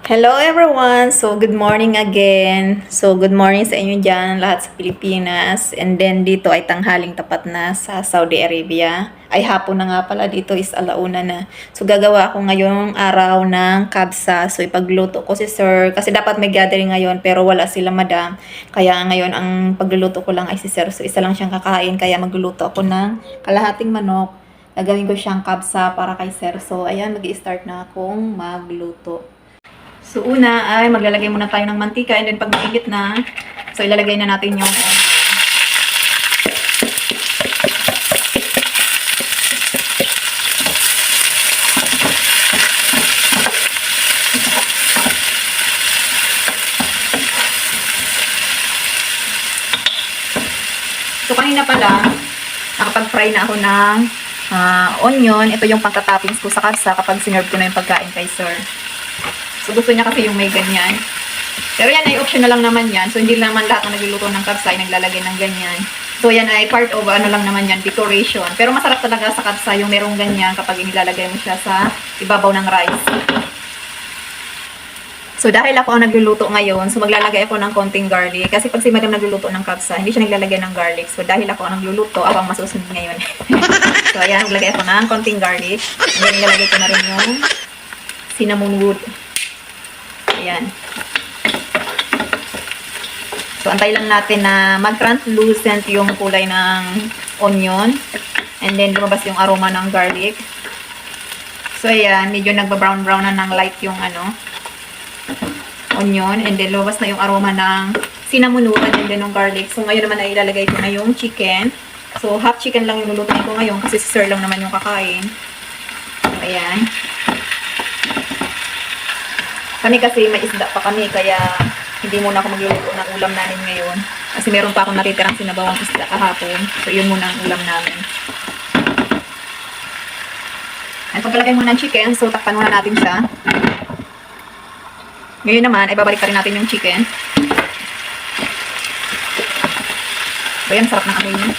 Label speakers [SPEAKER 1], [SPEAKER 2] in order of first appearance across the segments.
[SPEAKER 1] Hello everyone! So, good morning again. So, good morning sa inyo dyan, lahat sa Pilipinas. And then, dito ay tanghaling tapat na sa Saudi Arabia. Ay, hapon na nga pala, dito is alauna na. So, gagawa ako ngayong araw ng kabsa. So, ipagluto ko si sir. Kasi dapat may gathering ngayon, pero wala sila madam. Kaya ngayon, ang pagluluto ko lang ay si sir. So, isa lang siyang kakain. Kaya magluluto ako ng kalahating manok. Gagawin ko siyang kabsa para kay sir. So, ayan, mag-i-start na akong magluto. So, una ay maglalagay muna tayo ng mantika and then pag mainit na, so ilalagay na natin yung So, kanina pala, nakapag-fry na ako ng onion. Ito yung pagka-toppings ko sa kabsa kapag sinerve ko na yung pagkain kay sir. So, gusto niya kasi yung may ganyan. Pero yan ay optional lang naman yan. So, hindi naman lahat ng nagluluto ng kabsa ay naglalagay ng ganyan. So, yan ay part of ano lang naman yan, decoration. Pero masarap talaga sa kabsa yung merong ganyan kapag inilalagay mo siya sa ibabaw ng rice. So, dahil ako ang nagluluto ngayon, so maglalagay ako ng konting garlic. Kasi pag si madam nagluluto ng kabsa, hindi siya naglalagay ng garlic. So, dahil ako ang nagluluto, ako ang masusunod ngayon. So, ayan, maglagay ako ng konting garlic. And then, ilalagay ko na rin yung cinnamon wood. Ayan. So, antay lang natin na mag-translucent yung kulay ng onion. And then, lumabas yung aroma ng garlic. So, ayan. Medyo nagba-brown-brown na ng light yung onion. And then, lumabas na yung aroma ng cinnamon wood and then yung garlic. So, ngayon naman ay ilalagay ko na yung chicken. So, half chicken lang yung lulutuin ko ngayon kasi si sir lang naman yung kakain. So, ayan. Kami kasi may isda pa kami, kaya hindi muna ako magluluto ng ulam namin ngayon. Kasi meron pa akong natitirang sinabawang isda kahapon. So, yun muna ang ulam namin. At pagkalagay muna ng chicken, so takpan muna natin siya. Ngayon naman, ay babalik pa rin natin yung chicken. So, yan, sarap ng amoy niya.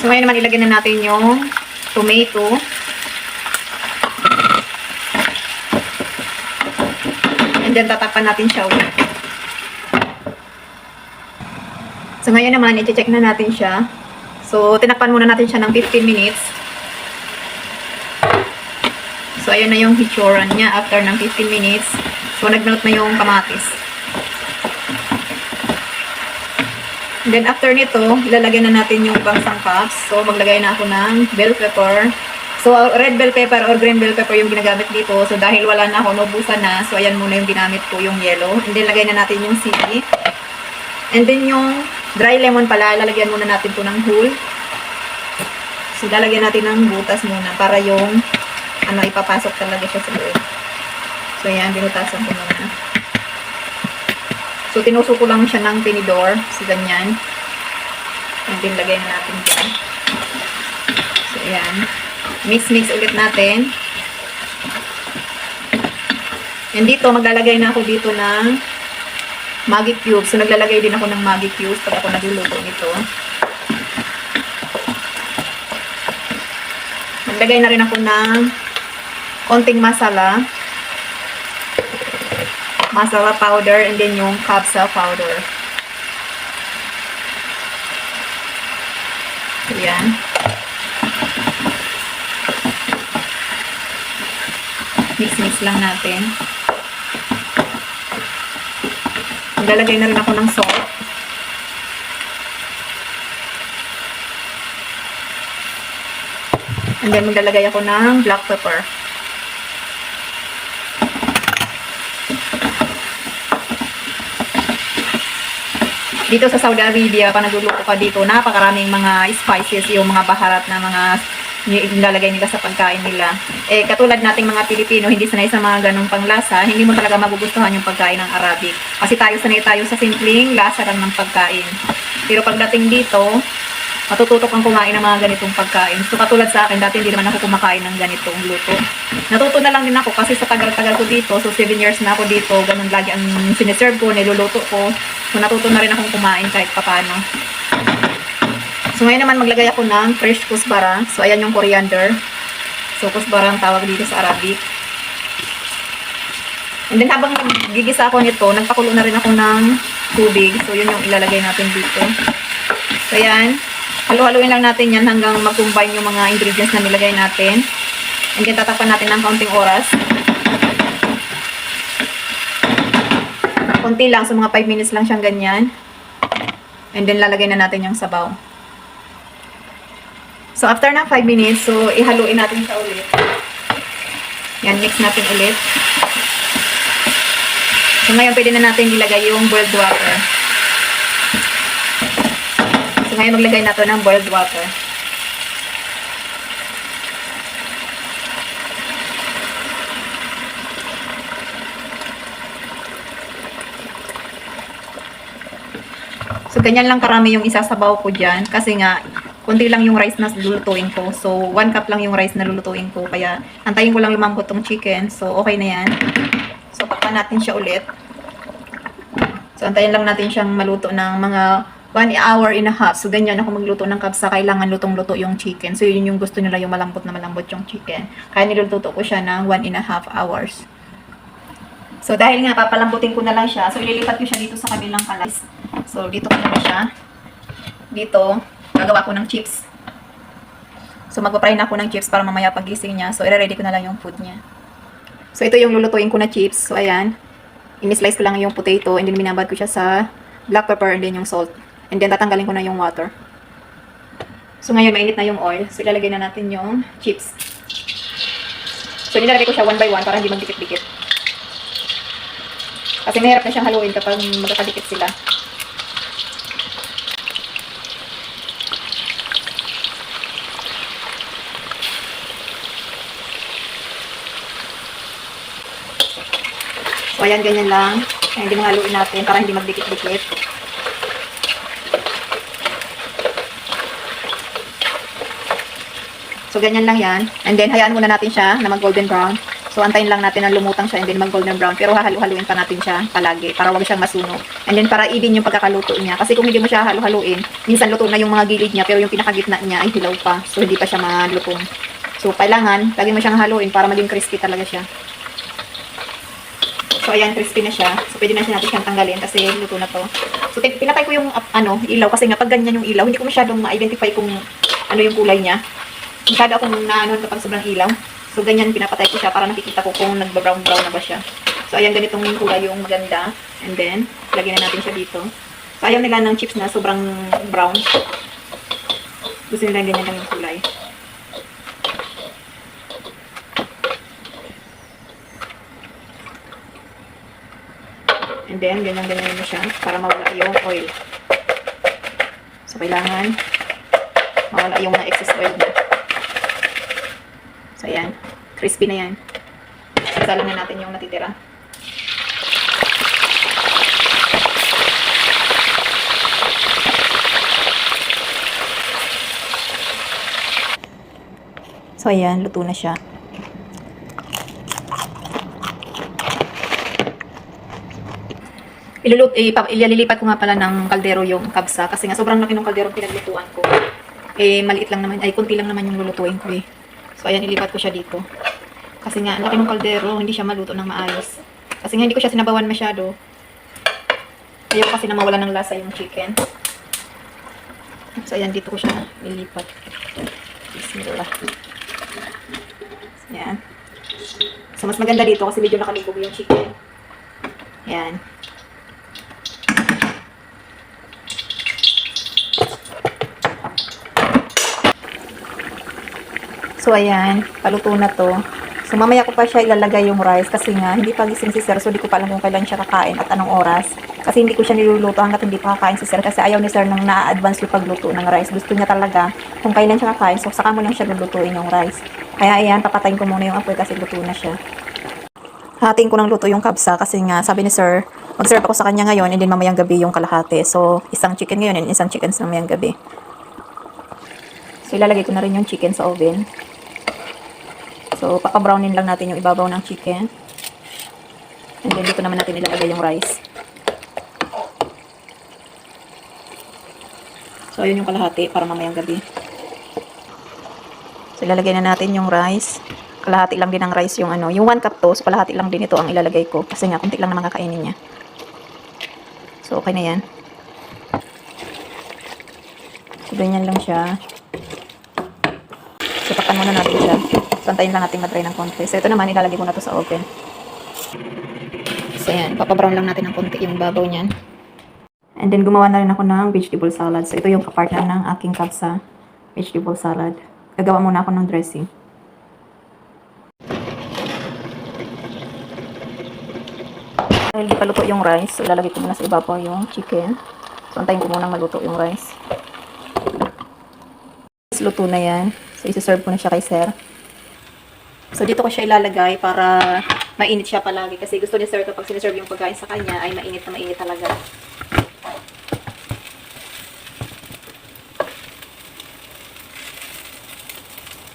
[SPEAKER 1] So, ngayon naman, ilagay na natin yung tomato. And then, tatakpan natin siya ulit. So, ngayon naman, i-check na natin siya. So, tinakpan muna natin siya ng 15 minutes. So, ayun na yung hitsura niya after ng 15 minutes. So, nag-melt na yung kamatis. And then, after nito, ilalagay na natin yung ibang sangkaps. So, maglagay na ako ng bell pepper. So, red bell pepper or green bell pepper yung ginagamit dito. So, dahil wala na ako, naubusan na. So, ayan muna yung ginamit ko, yung yellow. And then, lagay na natin yung sili. And then, yung dry lemon pala, lalagyan muna natin po ng whole. So, lalagyan natin ng butas muna para yung, ipapasok talaga siya sa loob. So, ayan, binutasan ko muna. So, tinusok ko lang siya ng tinidor. So, ganyan. And then, lagay na natin dyan. So, ayan. Mix ulit natin. And dito, maglalagay na ako dito ng Maggi cubes. So, naglalagay din ako ng Maggi cubes pag ako nagluluto nito. Maglagay na rin ako ng konting masala. Masala powder and then yung kabsa powder. So, yan. Mix lang natin. Maglalagay na rin ako ng salt. And then maglalagay ako ng black pepper. Dito sa Saudi Arabia, pag nagluluto ka dito, napakaraming mga spices, yung mga baharat na mga nilalagay nila sa pagkain nila. Eh, katulad nating mga Pilipino, hindi sanay sa mga ganong panglasa, hindi mo talaga magugustuhan yung pagkain ng Arabic. Kasi sanay tayo sa simpleng lasa lang ng pagkain. Pero pagdating dito, matututo kang kumain ng mga ganitong pagkain. So, katulad sa akin, dati hindi naman ako kumakain ng ganitong luto. Natuto na lang din ako kasi sa tagal-tagal ko dito, so 7 years na ako dito, ganun lagi ang siniserve ko, niluluto ko. So, natuto na rin akong kumain kahit papano. So, ngayon naman maglagay ako ng fresh kusbara. So, ayan yung coriander. So, kusbara ang tawag dito sa Arabic. And then, habang nagigisa ako nito, nagpakulo na rin ako ng tubig. So, yun yung ilalagay natin dito. So, yan. Halu-haluin lang natin yan hanggang mag-combine yung mga ingredients na nilagay natin. And then, tatakpan natin ng kaunting oras. Konti lang. So, mga 5 minutes lang siyang ganyan. And then, lalagay na natin yung sabaw. So, after ng 5 minutes, so, ihaluin natin siya ulit. Yan, mix natin ulit. So, ngayon, pwede na natin ilagay yung boiled water. So, ngayon, maglagay na to ng boiled water. So, ganyan lang karami yung isasabaw ko dyan. Kasi nga, kunti lang yung rice na lulutuin ko. So, 1 cup lang yung rice na lulutuin ko. Kaya, antayin ko lang lumambot tong chicken. So, okay na yan. So, pakpan natin siya ulit. So, antayin lang natin siyang maluto ng mga 1 hour and a half. So, ganyan ako magluto ng kabsa. Kailangan lutong-luto yung chicken. So, yun yung gusto nila, yung malambot na malambot yung chicken. Kaya niluluto ko siya ng 1 and a half hours. So, dahil nga, papalambutin ko na lang siya. So, ililipat ko siya dito sa kabilang kalas. So, dito ko na siya. Dito, gagawa ko ng chips. So, magpa-fry na ako ng chips para mamaya pagising niya. So, i-ready ko na lang yung food niya. So, ito yung lulutuin ko na chips. So, ayan. I-slice ko lang yung potato and then minabad ko siya sa black pepper and then yung salt. And then tatanggalin ko na yung water. So, ngayon mainit na yung oil. So, ilalagay na natin yung chips. So, nilalagay ko siya 1 by 1 para hindi magdikit-dikit. Kasi mahirap na siyang haluin kapag magkakadikit sila. So, ayan, ganyan lang. Kaya hindi mahaluin natin para hindi magdikit-dikit. So, ganyan lang yan. And then, hayaan muna natin siya na mag-golden brown. So, antayin lang natin na lumutang siya and then mag-golden brown. Pero hahalu-haluin pa natin siya palagi para wag siyang masunog. And then, para even yung pagkakaluto niya. Kasi kung hindi mo siya halu-haluin, minsan luto na yung mga gilid niya pero yung pinakagitna niya ay hilaw pa. So, hindi pa siya malutong. So, kailangan, lagi mo siyang haluin para maging crispy talaga siya. So, ayan, crispy na siya. So, pwede na siya natin siyang tanggalin kasi luto na to. So, pinatay ko yung ilaw kasi nga pag ganyan yung ilaw, hindi ko masyadong ma-identify kung ano yung kulay niya. Masyado akong naanoon kapag sobrang ilaw. So, ganyan pinapatay ko siya para nakikita ko kung nagba-brown-brown na ba siya. So, ayan, ganitong yung kulay yung maganda. And then, lagyan na natin siya dito. So, ayaw nila ng chips na sobrang brown. Gusto nila ganyan lang yung kulay. And then, ganyan-ganyan mo siya para mawala yung oil. So, kailangan mawala yung mga excess oil niya. So, ayan. Crispy na yan. Sasalang na natin yung natitira. So, ayan. Luto na siya. Ililipat ko nga pala ng kaldero yung kabsa kasi nga sobrang laki ng kaldero pinaglutuan ko. Eh, maliit lang naman, ay konti lang naman yung lulutuin ko eh. So, ayan, ilipat ko siya dito. Kasi nga, ang laki ng kaldero, hindi siya maluto ng maayos. Kasi nga, hindi ko siya sinabawan masyado. Ayaw kasi na mawala ng lasa yung chicken. So, ayan, dito ko siya ilipat. Bismillah. Ayan. So, mas maganda dito kasi medyo nakalibog yung chicken. Ayan. So, ayan. Paluto na to. So, mamaya ko pa siya ilalagay yung rice kasi nga, hindi pa gising si Sir. So, di ko pa alam kung kailan siya kakain at anong oras. Kasi hindi ko siya niluluto hanggat hindi pa kakain si Sir. Kasi ayaw ni Sir nang na-advance yung pagluto ng rice. Gusto niya talaga kung kailan siya kakain. So, saka mo lang siya lulutuin yung rice. Kaya, ayan. Papatayin ko muna yung apoy kasi luto na siya. Hatiin ko ng luto yung kabsa kasi nga, sabi ni Sir, mag-serve ako sa kanya ngayon and then mamayang gabi yung kalahati. So, isang chicken ngayon and isang chicken sa mamayang gabi. So, ilalagay ko na rin yung chicken sa oven. So, papa-brownin lang natin yung ibabaw ng chicken. And then, dito naman natin ilalagay yung rice. So, ayun yung kalahati para mamayang gabi. So, ilalagay na natin yung rice. Kalahati lang din ng rice yung ano. Yung 1 cup to, so kalahati lang din ito ang ilalagay ko. Kasi nga, kunti lang naman kakainin niya. So, okay na yan. So, ganyan lang siya. So, takpan muna natin siya. Santayin lang natin ma-dry ng konti. So, ito naman, ilalagay ko na to sa oven. So, yan. Papabrown lang natin ng konti yung babaw niyan. And then, gumawa na rin ako ng vegetable salad. So, ito yung kapartner ng aking kapsa vegetable salad. Gagawa muna ako ng dressing. Dahil di pa luto yung rice, so ilalagay ko muna sa ibabaw yung chicken. So, antayin ko muna maluto yung rice. Luto na yan. So, isi-serve ko na siya kay sir. So, dito ko siya ilalagay para mainit siya palagi. Kasi gusto ni sir kapag siniserve yung pagkain sa kanya ay mainit na mainit talaga.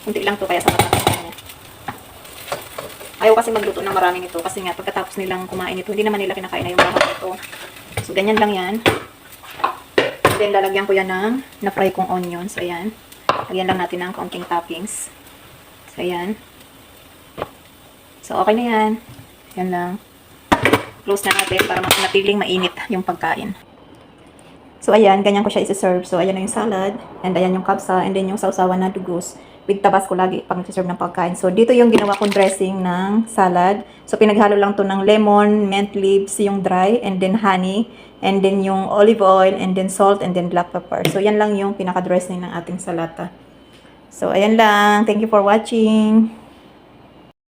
[SPEAKER 1] Kunti lang to kaya sa matapos niya. Ayaw kasi magluto ng maraming ito kasi nga pagkatapos nilang kumain ito, hindi naman nila kinakain na yung lahat nito. So, ganyan lang yan. And then, lalagyan ko yan ng na-fry kong onions. Ayan. Lagyan lang natin ng kaunting toppings. So, ayan. So, okay na yan. Yan lang. Close na natin para manatiling mainit yung pagkain. So, ayan. Ganyan ko siya isi-serve. So, ayan na yung salad. And ayan yung kapsa. And then yung sausawan na dugos. With tabasco lagi pag nagsiserve ng pagkain. So, dito yung ginawa kong dressing ng salad. So, pinaghalo lang to ng lemon, mint leaves, yung dry, and then honey, and then yung olive oil, and then salt, and then black pepper. So, yan lang yung pinaka-dressing ng ating salata. So, ayan lang. Thank you for watching.